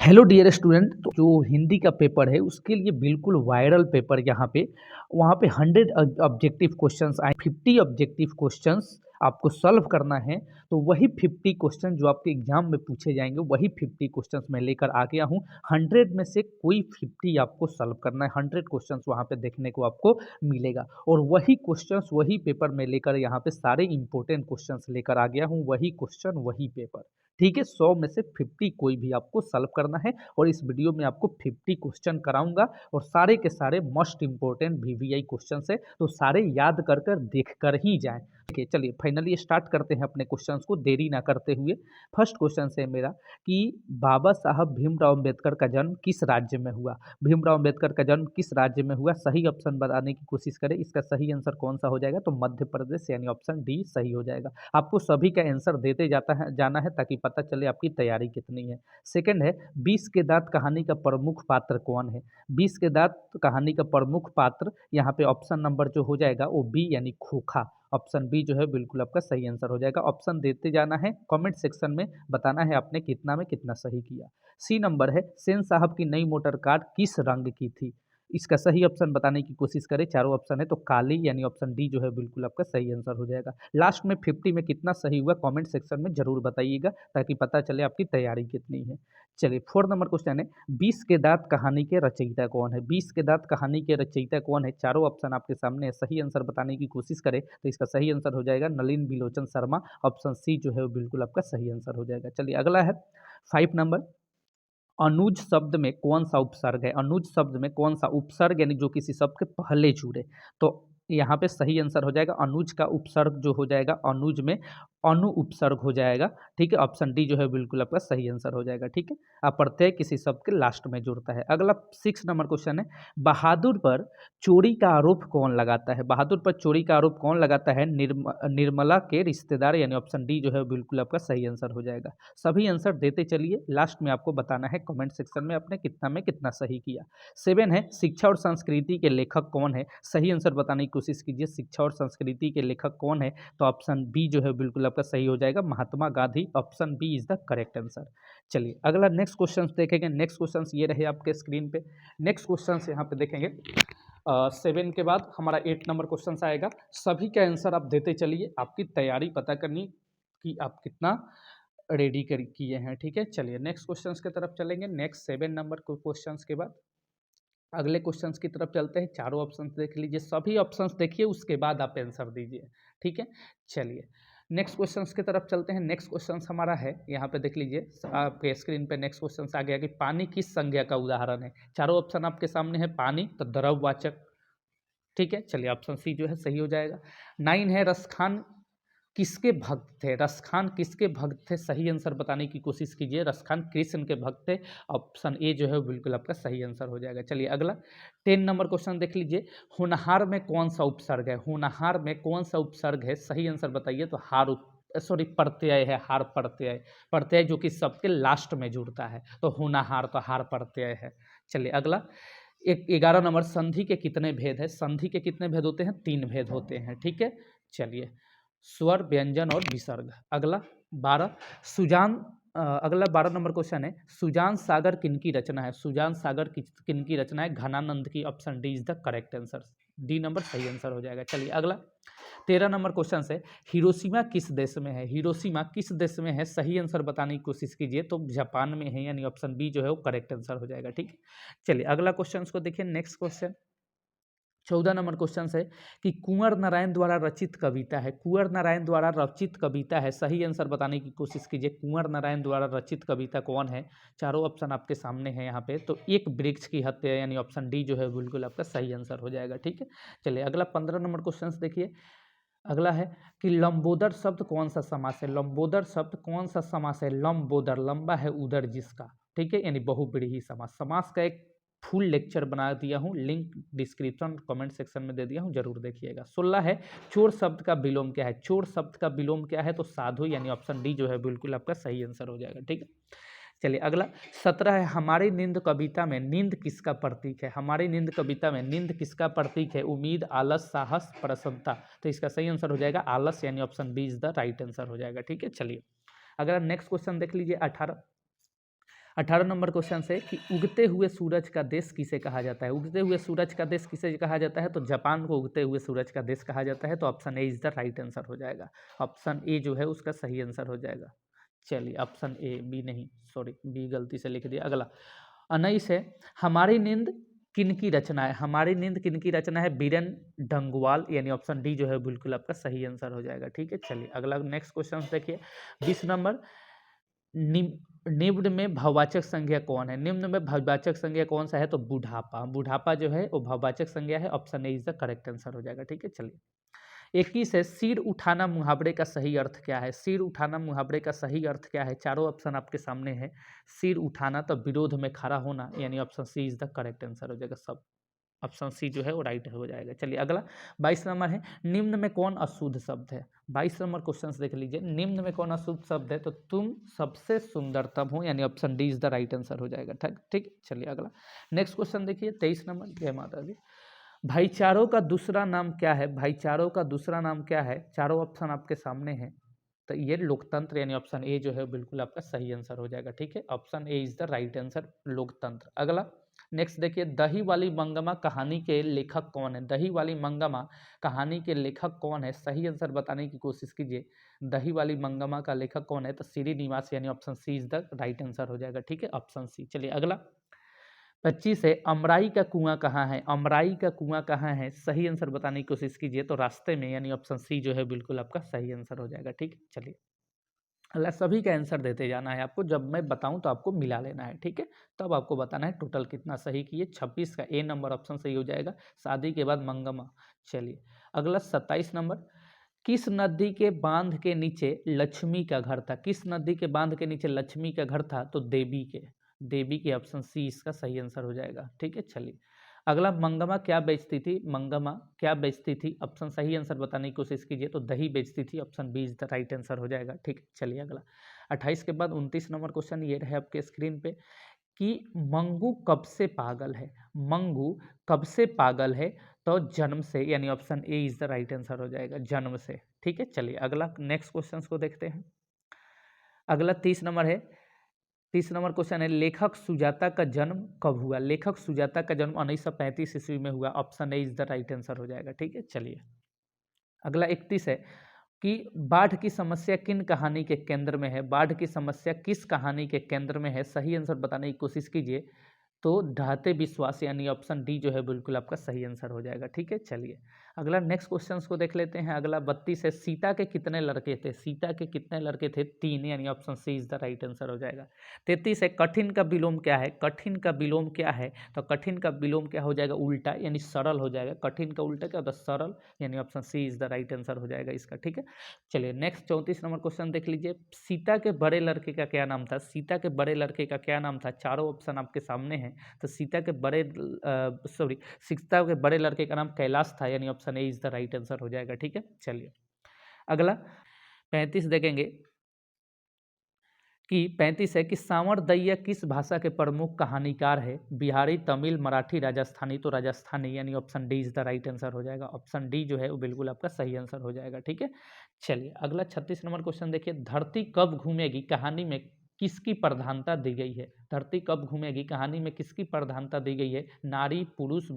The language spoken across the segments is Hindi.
Hello dear student. तो जो हिंदी का पेपर है उसके लिए बिल्कुल वायरल पेपर यहाँ पे वहाँ पे 100 ऑब्जेक्टिव क्वेश्चंस आए। 50 ऑब्जेक्टिव क्वेश्चंस आपको सॉल्व करना है। तो वही 50 क्वेश्चन जो आपके एग्जाम में पूछे जाएंगे वही 50 क्वेश्चंस मैं लेकर आ गया हूँ। 100 में से कोई 50 आपको सॉल्व करना है। 100 क्वेश्चंस वहाँ पे देखने को आपको मिलेगा और वही क्वेश्चंस वही पेपर में लेकर यहाँ पे सारे इंपॉर्टेंट क्वेश्चंस लेकर आ गया हूँ। वही क्वेश्चन वही पेपर, ठीक है। 100 में से 50 कोई भी आपको सॉल्व करना है और इस वीडियो में आपको 50 क्वेश्चन कराऊंगा और सारे के सारे मोस्ट इंपॉर्टेंट वीवीआई क्वेश्चन है, तो सारे याद कर कर देख कर ही जाएं। ठीक है, चलिए फाइनली स्टार्ट करते हैं अपने क्वेश्चंस को देरी ना करते हुए। फर्स्ट क्वेश्चन है मेरा कि बाबा साहब भीमराव अम्बेडकर का जन्म किस राज्य में हुआ। भीमराव अम्बेडकर का जन्म किस राज्य में हुआ, सही ऑप्शन बताने की कोशिश करें। इसका सही आंसर कौन सा हो जाएगा, तो मध्य प्रदेश, यानी ऑप्शन डी सही हो जाएगा। आपको सभी का आंसर देते जाना है ताकि पता चले आपकी तैयारी कितनी है। सेकंड है, 20 के दांत कहानी का प्रमुख पात्र कौन है। 20 के दांत कहानी का प्रमुख पात्र यहाँ पे ऑप्शन नंबर जो हो जाएगा वो बी यानी खोखा। ऑप्शन बी जो है बिल्कुल आपका सही आंसर हो जाएगा। ऑप्शन देते जाना है, कमेंट सेक्शन में बताना है आपने कितना में कितना सही किया। सी नंबर है, सेन साहब की नई मोटर कार किस रंग की थी। इसका सही ऑप्शन बताने की कोशिश करें। चारों ऑप्शन है तो काली, यानी ऑप्शन डी जो है बिल्कुल आपका सही आंसर हो जाएगा। लास्ट में 50 में कितना सही हुआ कमेंट सेक्शन में जरूर बताइएगा ताकि पता चले आपकी तैयारी कितनी है। चलिए 4 नंबर क्वेश्चन है, 20 के दांत कहानी के रचयिता कौन है। 20 के दांत कहानी के रचयिता कौन है, चारों ऑप्शन आपके सामने है। सही आंसर बताने की कोशिश करें तो इसका सही आंसर हो जाएगा नलिन बिलोचन शर्मा। ऑप्शन सी जो है वो बिल्कुल आपका सही आंसर हो जाएगा। चलिए अगला है 5 नंबर, अनुज शब्द में कौन सा उपसर्ग है। अनुज शब्द में कौन सा उपसर्ग, यानी जो किसी शब्द के पहले जुड़े। तो यहाँ पे सही आंसर हो जाएगा अनुज का उपसर्ग जो हो जाएगा अनुज में अनु उपसर्ग हो जाएगा। ठीक है, ऑप्शन डी जो है बिल्कुल आपका सही आंसर हो जाएगा। ठीक है, प्रत्यय किसी शब्द के लास्ट में जुड़ता है। अगला 6 नंबर क्वेश्चन है, बहादुर पर चोरी का आरोप कौन लगाता है। बहादुर पर चोरी का आरोप कौन लगाता है, निर्मला के रिश्तेदार, यानी ऑप्शन डी जो है बिल्कुल आपका सही आंसर हो जाएगा। सभी आंसर देते चलिए, लास्ट में आपको बताना है कमेंट सेक्शन में आपने कितना में कितना सही किया। 7 है, शिक्षा और संस्कृति के लेखक कौन है। सही आंसर बताने की कोशिश कीजिए, शिक्षा और संस्कृति के लेखक कौन है, तो ऑप्शन बी जो है बिल्कुल आपका सही हो जाएगा, Mahatma Gandhi. Option B is the correct answer. चलिए अगला नेक्स्ट क्वेश्चन देखेंगे। नेक्स्ट क्वेश्चन ये रहे आपके स्क्रीन पे। नेक्स्ट क्वेश्चन यहाँ पे देखेंगे 7 के बाद हमारा 8 नंबर क्वेश्चन आएगा। सभी का आंसर आप देते चलिए, आपकी तैयारी पता करनी कि आप कितना रेडी कर किए हैं। ठीक है, चलिए नेक्स्ट क्वेश्चंस की तरफ चलेंगे। नेक्स्ट 7 नंबर क्वेश्चंस के बाद अगले क्वेश्चंस की तरफ चलते हैं। चारों ऑप्शंस देख लीजिए, सभी ऑप्शंस देखिए, उसके बाद आप आंसर दीजिए। ठीक है, चलिए नेक्स्ट क्वेश्चंस की तरफ चलते हैं। नेक्स्ट क्वेश्चंस हमारा है, यहाँ पे देख लीजिए आपके स्क्रीन पे नेक्स्ट क्वेश्चंस आ गया कि पानी किस संज्ञा का उदाहरण है। चारों ऑप्शन आपके सामने है, पानी तो द्रववाचक। ठीक है, चलिए ऑप्शन सी जो है सही हो जाएगा। 9 है, रसखान किसके भक्त थे। रसखान किसके भक्त थे, सही आंसर बताने की कोशिश कीजिए। रसखान कृष्ण के भक्त थे। ऑप्शन ए जो है बिल्कुल आपका सही आंसर हो जाएगा। चलिए अगला 10 नंबर क्वेश्चन देख लीजिए, होनहार में कौन सा उपसर्ग है। होनहार में कौन सा उपसर्ग है, सही आंसर बताइए। तो प्रत्यय है, हार प्रत्यय। प्रत्यय जो कि सबके लास्ट में जुड़ता है, तो होनहार तो हार प्रत्यय है। चलिए अगला 11 नंबर, संधि के कितने भेद है। संधि के कितने भेद होते हैं, 3 भेद होते हैं। ठीक है, चलिए स्वर, व्यंजन और विसर्ग। अगला 12 सुजान अगला 12 नंबर क्वेश्चन है, सुजान सागर किनकी रचना है। सुजान सागर किनकी रचना है, घनानंद की। Option D is the correct answer. D number सही आंसर हो जाएगा। चलिए अगला 13 नंबर क्वेश्चन है, हिरोशिमा किस देश में है। हिरोशिमा किस देश में है, सही आंसर बताने की कोशिश कीजिए। तो जापान में है, यानी ऑप्शन बी जो है वो करेक्ट आंसर हो जाएगा। ठीक है, चलिए अगला क्वेश्चन को देखिए। नेक्स्ट क्वेश्चन 14 नंबर क्वेश्चन है कि कुंवर नारायण द्वारा रचित कविता है। कुंवर नारायण द्वारा रचित कविता है, सही आंसर बताने की कोशिश कीजिए। कुंवर नारायण द्वारा रचित कविता कौन है, चारों ऑप्शन आपके सामने है यहाँ पे। तो एक वृक्ष की हत्या, यानी ऑप्शन डी जो है बिल्कुल आपका सही आंसर हो जाएगा। ठीक है, चलिए अगला 15 नंबर क्वेश्चन देखिए। अगला है कि लंबोदर शब्द कौन सा समास है। लंबोदर शब्द कौन सा समास है। लंबोदर, लंबा है उदर जिसका। ठीक है, यानी बहुव्रीहि समास। समास का एक फुल लेक्चर बना दिया हूँ, लिंक डिस्क्रिप्शन कमेंट सेक्शन में दे दिया हूँ, जरूर देखिएगा। 16 है, चोर शब्द का विलोम क्या है। चोर शब्द का विलोम क्या है, तो साधु, यानी ऑप्शन डी जो है बिल्कुल आपका सही आंसर हो जाएगा। ठीक है, चलिए अगला 17 है, हमारी नींद कविता में नींद किसका प्रतीक है। हमारी नींद कविता में नींद किसका प्रतीक है, उम्मीद, आलस, साहस, प्रसन्नता। तो इसका सही आंसर हो जाएगा आलस, यानी option B is the right answer हो जाएगा। ठीक है, चलिए अगला नेक्स्ट क्वेश्चन देख लीजिए 18 18 नंबर क्वेश्चन से कि उगते हुए सूरज का देश किसे कहा जाता है। उगते हुए सूरज का देश किसे कहा जाता है, तो जापान को उगते हुए सूरज का देश कहा जाता है। तो option A is the right answer हो जाएगा। ऑप्शन ए जो है उसका सही आंसर हो जाएगा। चलिए ऑप्शन ए, बी नहीं, सॉरी बी गलती से लिख दिया। अगला 19 है, हमारी नींद किनकी रचना है। हमारी नींद किनकी रचना है, बीरेन डंगवाल, यानी ऑप्शन डी जो है बिल्कुल आपका सही आंसर हो जाएगा। ठीक है, चलिए अगला नेक्स्ट क्वेश्चन देखिए 20 नंबर, निम्न में भाववाचक संज्ञा कौन है। निम्न में भाववाचक संज्ञा कौन सा है, तो बुढ़ापा। बुढ़ापा जो है वो भाववाचक संज्ञा है। Option A is the correct answer हो जाएगा। ठीक है, चलिए 21 है, सिर उठाना मुहावरे का सही अर्थ क्या है। सिर उठाना मुहावरे का सही अर्थ क्या है, चारों ऑप्शन आपके सामने है। सिर उठाना तो विरोध में खड़ा होना, यानी option C is the correct answer हो जाएगा। सब ऑप्शन सी जो है वो राइट हो जाएगा। चलिए अगला 22 नंबर है, निम्न में कौन अशुद्ध शब्द है। 22 नंबर क्वेश्चन देख लीजिए, निम्न में कौन अशुद्ध शब्द है, तो तुम सबसे सुंदरतम हो, यानी option D is the right answer हो जाएगा। ठीक ठीक, चलिए अगला नेक्स्ट क्वेश्चन देखिए 23 नंबर, जय माता दी। भाईचारों का दूसरा नाम क्या है। भाईचारों का दूसरा नाम क्या है, चारों ऑप्शन आपके सामने हैं। तो ये लोकतंत्र, यानी ऑप्शन ए जो है बिल्कुल आपका सही आंसर हो जाएगा। ठीक है, option A is the right answer, लोकतंत्र। अगला नेक्स्ट देखिए, दही वाली मंगमा कहानी के लेखक कौन है। दही वाली मंगमा कहानी के लेखक कौन है, सही आंसर बताने की कोशिश कीजिए। दही वाली मंगमा का लेखक कौन है, तो श्रीनिवास, यानी option C is the right answer हो जाएगा। ठीक है, ऑप्शन सी। चलिए अगला 25 है, अमराई का कुआं कहाँ है। अमराई का कुआं कहाँ है, सही आंसर बताने की कोशिश कीजिए। तो रास्ते में, यानी ऑप्शन सी जो है बिल्कुल आपका सही आंसर हो जाएगा। ठीक है, चलिए अगला सभी का आंसर देते जाना है आपको, जब मैं बताऊं तो आपको मिला लेना है। ठीक है, तब आपको बताना है टोटल कितना सही किए। 26 का ए नंबर ऑप्शन सही हो जाएगा, शादी के बाद मंगमा। चलिए अगला 27 नंबर, किस नदी के बांध के नीचे लक्ष्मी का घर था। किस नदी के बांध के नीचे लक्ष्मी का घर था, तो देवी के। देवी के, ऑप्शन सी इसका सही आंसर हो जाएगा। ठीक है, चलिए अगला, मंगमा क्या बेचती थी। मंगमा क्या बेचती थी, ऑप्शन सही आंसर बताने की कोशिश कीजिए। तो दही बेचती थी, option B is the right answer हो जाएगा। ठीक है, चलिए अगला 28 के बाद 29 नंबर क्वेश्चन ये रहे आपके स्क्रीन पे, कि मंगू कब से पागल है। मंगू कब से पागल है, तो जन्म से, यानी option A is the right answer हो जाएगा, जन्म से। ठीक है, चलिए अगला नेक्स्ट क्वेश्चन को देखते हैं। अगला 30 नंबर है, 30 नंबर क्वेश्चन है, लेखक सुजाता का जन्म कब हुआ। लेखक सुजाता का जन्म 1935 ईस्वी में हुआ, option A is the right answer हो जाएगा। ठीक है, चलिए अगला 31 है, कि बाढ़ की समस्या किन कहानी के केंद्र में है। बाढ़ की समस्या किस कहानी के केंद्र में है, सही आंसर बताने की कोशिश कीजिए। तो ढाते विश्वास, यानी ऑप्शन डी जो है बिल्कुल आपका सही आंसर हो जाएगा। ठीक है, चलिए अगला नेक्स्ट क्वेश्चन को देख लेते हैं। अगला 32 है, सीता के कितने लड़के थे। सीता के कितने लड़के थे, 3, यानी option C is the right answer हो जाएगा। 33 है, कठिन का विलोम क्या है। कठिन का विलोम क्या है, तो कठिन का विलोम क्या हो जाएगा, उल्टा, यानी सरल हो जाएगा। कठिन का उल्टा क्या होता है, सरल, यानी option C is the right answer हो जाएगा इसका। ठीक है, चलिए नेक्स्ट 34 नंबर क्वेश्चन देख लीजिए, सीता के बड़े लड़के का क्या नाम था। सीता के बड़े लड़के का क्या नाम था, चारों ऑप्शन आपके सामने हैं। तो सीता के बड़े लड़के का नाम कैलाश था, यानी option A is the right answer हो जाएगा। ठीक है, चलिए अगला 35 देखेंगे, कि 35 है, कि सांवरदैया किस भाषा के प्रमुख कहानीकार है। बिहारी, तमिल, मराठी, राजस्थानी। तो राजस्थानी, यानी option D is the right answer हो जाएगा। ऑप्शन डी जो है वो बिल्कुल आपका सही आंसर हो जाएगा। ठीक है, चलिए अगला 36 नंबर क्वेश्चन देखिए, धरती कब घूमेगी कहानी में किसकी प्रधानता दी गई है। धरती कब घूमेगी कहानी में किसकी प्रधानता दी गई है, नारी, पुरुष,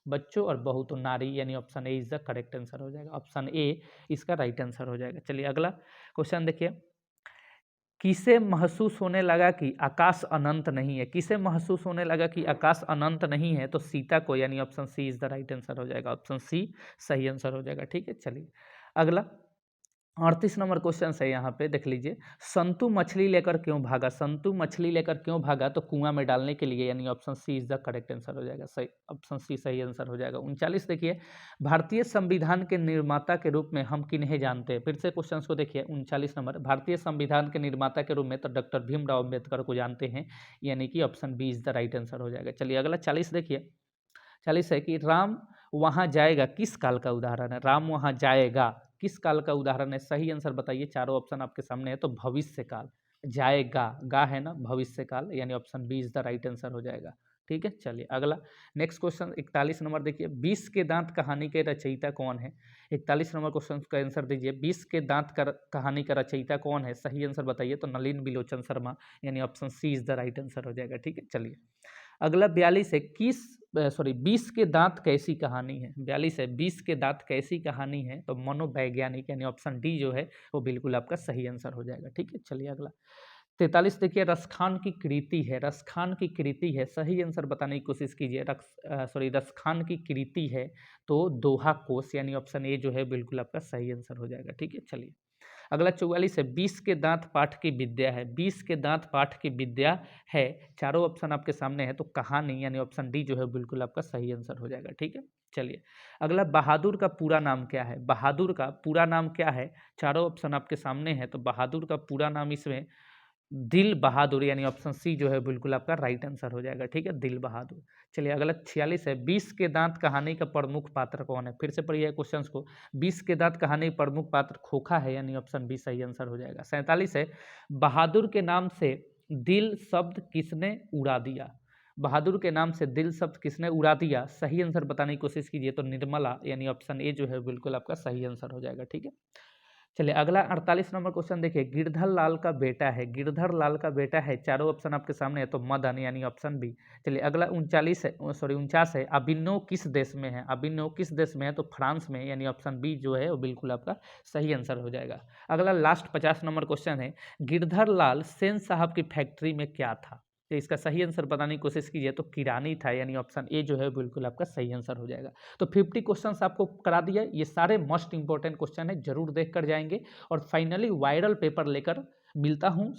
बच्चों और बहू। तो नारी, यानी option A is the correct answer हो जाएगा। ऑप्शन ए इसका राइट आंसर हो जाएगा। चलिए अगला क्वेश्चन देखिए, किसे महसूस होने लगा कि आकाश अनंत नहीं है। किसे महसूस होने लगा कि आकाश अनंत नहीं है, तो सीता को, यानी option C is the right answer हो जाएगा। ऑप्शन सी सही आंसर हो जाएगा। ठीक है, चलिए अगला 38 नंबर क्वेश्चन है, यहाँ पे देख लीजिए, संतु मछली लेकर क्यों भागा। संतु मछली लेकर क्यों भागा, तो कुआं में डालने के लिए, यानी option C is the correct answer हो जाएगा। सही, ऑप्शन सी सही आंसर हो जाएगा। 39 देखिए, भारतीय संविधान के निर्माता के रूप में हम किन्हें जानते हैं। फिर से क्वेश्चन को देखिए 39 नंबर, भारतीय संविधान के निर्माता के रूप में तो डॉक्टर भीमराव अम्बेडकर को जानते हैं, यानी कि option B is the right answer हो जाएगा। चलिए अगला 40 देखिए, 40 है, कि राम वहां जाएगा किस काल का उदाहरण है। राम वहां जाएगा किस काल का उदाहरण है, सही आंसर बताइए। चारों ऑप्शन आपके सामने है, तो भविष्य काल। जाएगा, गा है ना, भविष्य काल, यानी option B is the right answer हो जाएगा। ठीक है। चलिए अगला नेक्स्ट क्वेश्चन 41 नंबर देखिए, 20 के दांत कहानी के रचयिता कौन है? 41 नंबर क्वेश्चन का आंसर दीजिए, 20 के दांत का कहानी का रचयिता कौन है? सही आंसर बताइए। तो नलिन बिलोचन शर्मा, यानी option C is the right answer हो जाएगा। ठीक है। चलिए अगला 42 है, 20 के दांत कैसी कहानी है? 42 है, 20 के दांत कैसी कहानी है? तो मनोवैज्ञानिक, यानी ऑप्शन डी जो है वो बिल्कुल आपका सही आंसर हो जाएगा। ठीक है। चलिए अगला 43 देखिए, रसखान की कृति है, रसखान की कृति है, सही आंसर बताने की कोशिश कीजिए। रसखान की कृति है तो दोहा कोश, यानी ऑप्शन ए जो है बिल्कुल आपका सही आंसर हो जाएगा। ठीक है। चलिए अगला 44 है, 20 के दांत पाठ की विद्या है, 20 के दांत पाठ की विद्या है, चारों ऑप्शन आपके सामने है तो कहानी, यानी ऑप्शन डी जो है बिल्कुल आपका सही आंसर हो जाएगा। ठीक है। चलिए अगला, बहादुर का पूरा नाम क्या है? बहादुर का पूरा नाम क्या है? चारों ऑप्शन आपके सामने है तो बहादुर का पूरा नाम इसमें दिल बहादुर, यानी ऑप्शन सी जो है बिल्कुल आपका राइट आंसर हो जाएगा। ठीक है। दिल बहादुर। चलिए अगला 46 है, 20 के दांत कहानी का प्रमुख पात्र कौन है? फिर से पढ़िए क्वेश्चन को, 20 के दांत कहानी प्रमुख पात्र खोखा है, यानी ऑप्शन बी सही आंसर हो जाएगा। 47 है, बहादुर के नाम से दिल शब्द किसने उड़ा दिया? बहादुर के नाम से दिल शब्द किसने उड़ा दिया? सही आंसर बताने की कोशिश कीजिए। तो निर्मला, यानी ऑप्शन ए जो है बिल्कुल आपका सही आंसर हो जाएगा। ठीक है। चलिए अगला 48 नंबर क्वेश्चन देखिए, गिरधर लाल का बेटा है, गिरधर लाल का बेटा है, चारों ऑप्शन आपके सामने है तो मदन, यानी ऑप्शन बी। चलिए अगला 49 है, अभिनव किस देश में है? अभिनव किस देश में है? तो फ्रांस में, यानी ऑप्शन बी जो है वो बिल्कुल आपका सही आंसर हो जाएगा। अगला लास्ट 50 नंबर क्वेश्चन है, गिरधर लाल सेन साहब की फैक्ट्री में क्या था? तो इसका सही आंसर बताने की कोशिश कीजिए। तो किरानी था, यानी ऑप्शन ए जो है बिल्कुल आपका सही आंसर हो जाएगा। तो 50 क्वेश्चंस आपको करा दिया, ये सारे मोस्ट इंपॉर्टेंट क्वेश्चन है, जरूर देख कर जाएंगे। और फाइनली वायरल पेपर लेकर मिलता हूँ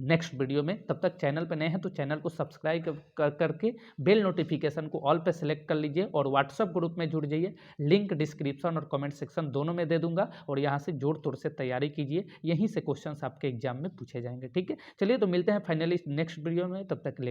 नेक्स्ट वीडियो में। तब तक चैनल पे नए हैं तो चैनल को सब्सक्राइब करके बेल नोटिफिकेशन को ऑल पे सेलेक्ट कर लीजिए और व्हाट्सएप ग्रुप में जुड़ जाइए। लिंक डिस्क्रिप्शन और कमेंट सेक्शन दोनों में दे दूंगा और यहाँ से जोड़ तोड़ से तैयारी कीजिए, यहीं से क्वेश्चन आपके एग्जाम में पूछे जाएंगे। ठीक है। चलिए तो मिलते हैं फाइनली नेक्स्ट वीडियो में, तब तक के लिए